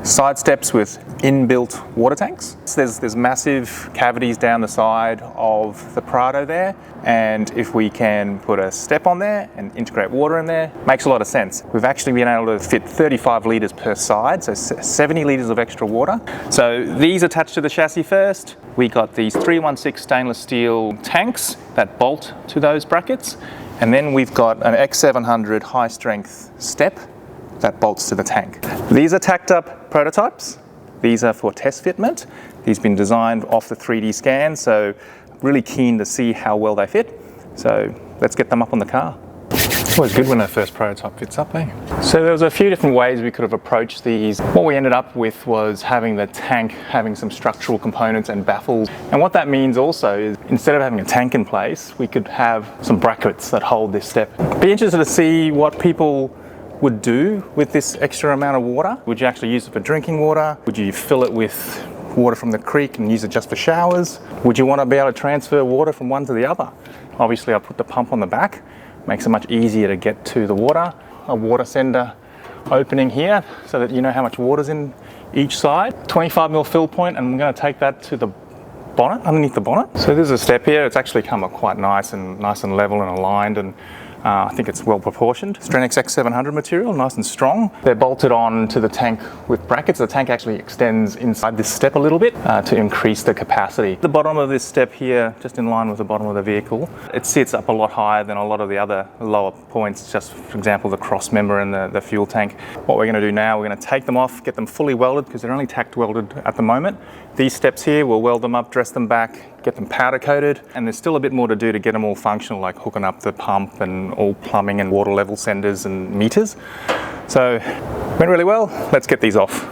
side steps with inbuilt water tanks. So there's massive cavities down the side of the Prado there, and if we can put a step on there and integrate water in there, makes a lot of sense. We've actually been able to fit 35 litres per side, so 70 litres of extra water. So these attach to the chassis first. We got these 316 stainless steel tanks that bolt to those brackets, and then we've got an X700 high strength step that bolts to the tank. These are tacked up prototypes. These are for test fitment. These have been designed off the 3D scan, so really keen to see how well they fit. So let's get them up on the car. It's always good when a first prototype fits up, eh? So there was a few different ways we could have approached these. What we ended up with was having the tank having some structural components and baffles. And what that means also is instead of having a tank in place, we could have some brackets that hold this step. Be interested to see what people would do with this extra amount of water. Would you actually use it for drinking water? Would you fill it with water from the creek and use it just for showers? Would you want to be able to transfer water from one to the other? Obviously I put the pump on the back, makes it much easier to get to the water. A water sender opening here so that you know how much water's in each side. 25mm fill point, and I'm going to take that to the bonnet, underneath the bonnet. So there's a step here. It's actually come up quite nice and level and aligned, and I think it's well proportioned. Strenix X700 material, nice and strong. They're bolted on to the tank with brackets. The tank actually extends inside this step a little bit to increase the capacity. The bottom of this step here, just in line with the bottom of the vehicle, it sits up a lot higher than a lot of the other lower points, just for example the cross member and the fuel tank. What we're going to do now, we're going to take them off, get them fully welded, because they're only tacked welded at the moment. These steps here, we'll weld them up, dress them back, get them powder coated, and there's still a bit more to do to get them all functional, like hooking up the pump and all plumbing and water level senders and meters. So went really well. Let's get these off.